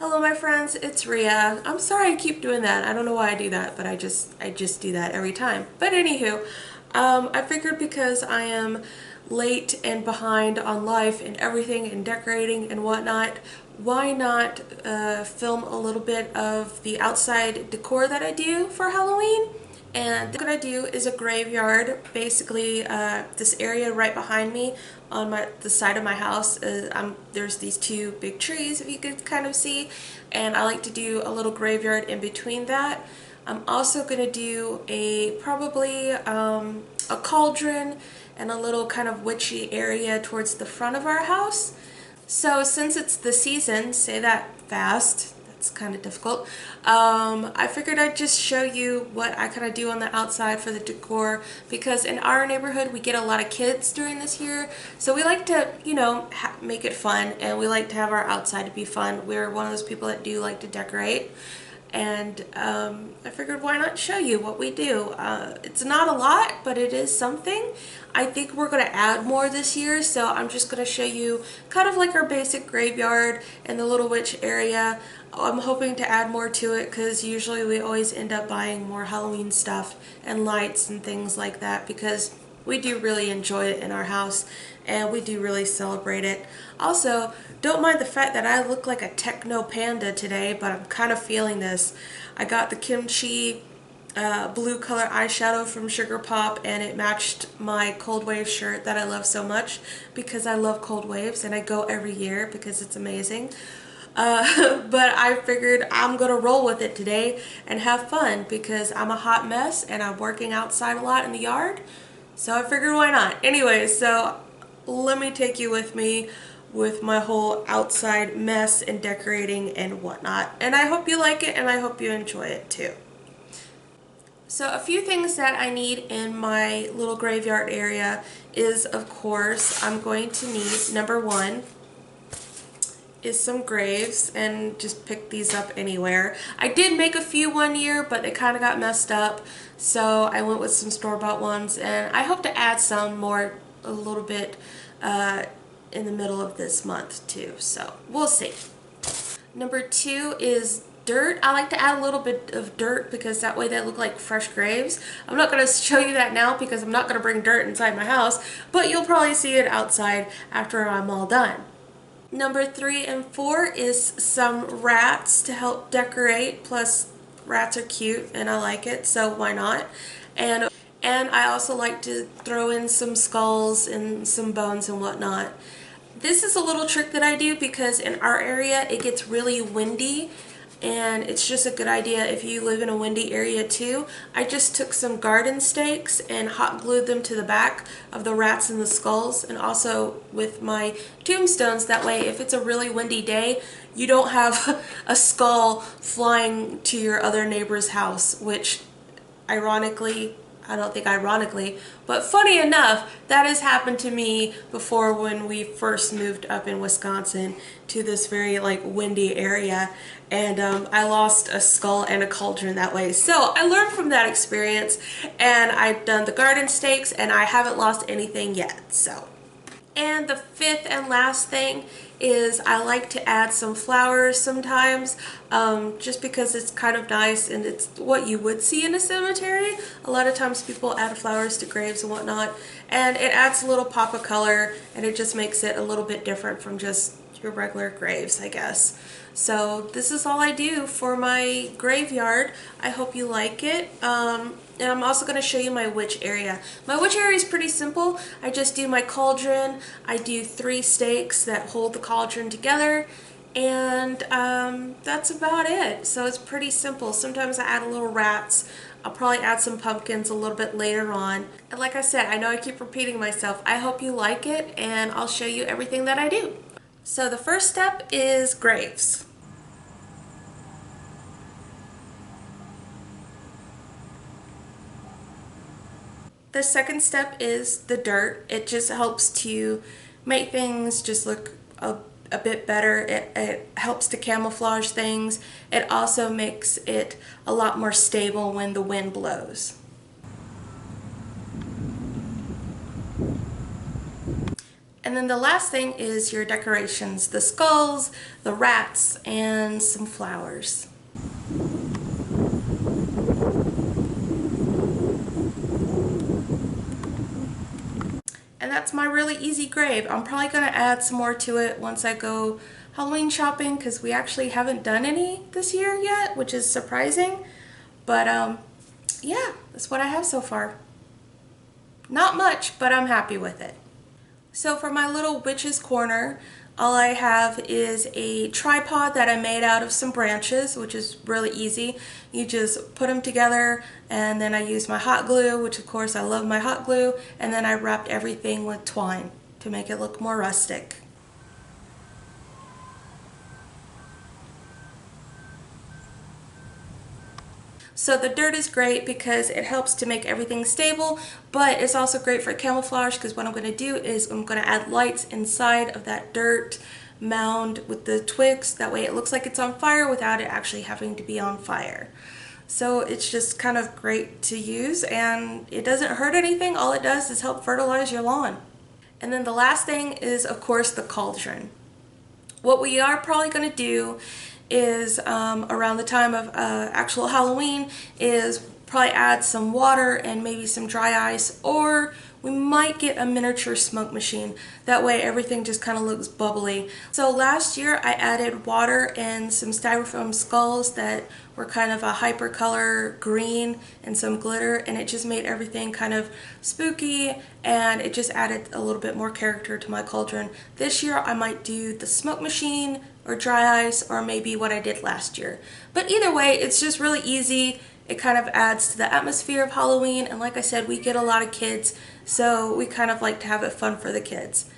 Hello my friends, it's Ria. I'm sorry I keep doing that. I don't know why I do that, but I just do that every time. But anywho, I figured because I am late and behind on life and everything and decorating and whatnot, why not film a little bit of the outside decor that I do for Halloween? And what I do is a graveyard, basically this area right behind me on the side of my house. There's these two big trees, if you could kind of see, and I like to do a little graveyard in between that. I'm also going to do probably a cauldron and a little kind of witchy area towards the front of our house. So since it's the season, say that fast, that's kind of difficult, I figured I'd just show you what I kind of do on the outside for the decor, because in our neighborhood we get a lot of kids during this year, so we like to, you know, make it fun, and we like to have our outside to be fun. We're one of those people that do like to decorate, and I figured why not show you what we do. It's not a lot, but it is something. I think we're going to add more this year, so I'm just going to show you kind of like our basic graveyard and the Little Witch area. I'm hoping to add more to it because usually we always end up buying more Halloween stuff and lights and things like that, because we do really enjoy it in our house and we do really celebrate it. Also, don't mind the fact that I look like a techno panda today, but I'm kind of feeling this. I got the kimchi blue color eyeshadow from Sugar Pop, and it matched my Cold Wave shirt that I love so much because I love Cold Waves and I go every year because it's amazing. But I figured I'm gonna roll with it today and have fun because I'm a hot mess and I'm working outside a lot in the yard. So I figured why not? Anyway, so let me take you with me with my whole outside mess and decorating and whatnot. And I hope you like it and I hope you enjoy it too. So a few things that I need in my little graveyard area is, of course, I'm going to need, number one, is some graves, and just pick these up anywhere. I did make a few one year, but they kind of got messed up, so I went with some store-bought ones, and I hope to add some more a little bit in the middle of this month too, so we'll see. Number two is dirt. I like to add a little bit of dirt because that way they look like fresh graves. I'm not going to show you that now because I'm not going to bring dirt inside my house, but you'll probably see it outside after I'm all done. Number 3 and 4 is some rats to help decorate, plus rats are cute and I like it, so why not? And I also like to throw in some skulls and some bones and whatnot. This is a little trick that I do because in our area it gets really windy, and it's just a good idea if you live in a windy area too. I just took some garden stakes and hot glued them to the back of the rats and the skulls, and also with my tombstones. That way if it's a really windy day, you don't have a skull flying to your other neighbor's house, which ironically, I don't think ironically, but funny enough, that has happened to me before when we first moved up in Wisconsin to this very like windy area, and I lost a skull and a cauldron that way. So I learned from that experience, and I've done the garden stakes and I haven't lost anything yet. So. And the fifth and last thing is I like to add some flowers sometimes, just because it's kind of nice and it's what you would see in a cemetery. A lot of times people add flowers to graves and whatnot, and it adds a little pop of color and it just makes it a little bit different from just your regular graves, I guess. So this is all I do for my graveyard. I hope you like it. And I'm also going to show you my witch area. My witch area is pretty simple. I just do my cauldron. I do 3 stakes that hold the cauldron together, and that's about it. So it's pretty simple. Sometimes I add a little rats. I'll probably add some pumpkins a little bit later on. And like I said, I know I keep repeating myself. I hope you like it, and I'll show you everything that I do. So the first step is graves. The second step is the dirt. It just helps to make things just look a bit better. It helps to camouflage things. It also makes it a lot more stable when the wind blows. And then the last thing is your decorations, the skulls, the rats, and some flowers. And that's my really easy grave. I'm probably going to add some more to it once I go Halloween shopping, because we actually haven't done any this year yet, which is surprising. But yeah, that's what I have so far. Not much, but I'm happy with it. So for my little witch's corner, all I have is a tripod that I made out of some branches, which is really easy. You just put them together, and then I use my hot glue, which of course I love my hot glue, and then I wrapped everything with twine to make it look more rustic. So the dirt is great because it helps to make everything stable, but it's also great for camouflage, because what I'm going to do is I'm going to add lights inside of that dirt mound with the twigs. That way it looks like it's on fire without it actually having to be on fire. So it's just kind of great to use, and it doesn't hurt anything. All it does is help fertilize your lawn. And then the last thing is, of course, the cauldron. What we are probably going to do is around the time of actual Halloween is probably add some water and maybe some dry ice, or we might get a miniature smoke machine. That way everything just kind of looks bubbly. So last year I added water and some styrofoam skulls that were kind of a hyper color green and some glitter, and it just made everything kind of spooky, and it just added a little bit more character to my cauldron. This year I might do the smoke machine or dry ice, or maybe what I did last year. But either way, it's just really easy. It kind of adds to the atmosphere of Halloween, and like I said, we get a lot of kids, so we kind of like to have it fun for the kids.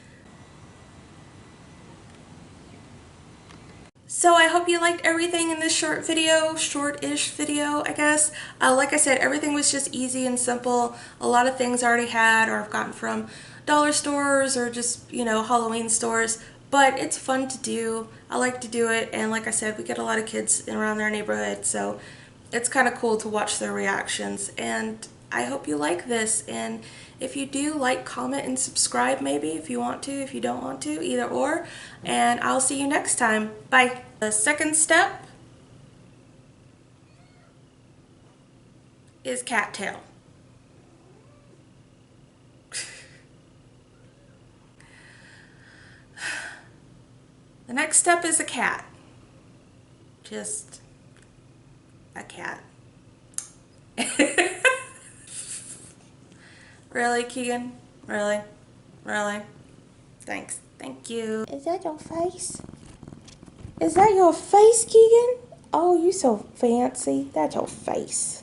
So I hope you liked everything in this short video, short-ish video, I guess. Like I said, everything was just easy and simple. A lot of things I already had, or I've gotten from dollar stores or just, you know, Halloween stores. But it's fun to do. I like to do it, and like I said, we get a lot of kids around our neighborhood, so it's kind of cool to watch their reactions. And I hope you like this, and if you do, like, comment, and subscribe maybe if you want to, if you don't want to, either or. And I'll see you next time. Bye. The second step is cattail. The next step is a cat. Just a cat. Really, Keegan? Really? Really? Thanks. Thank you. Is that your face? Is that your face, Keegan? Oh, you so fancy. That's your face.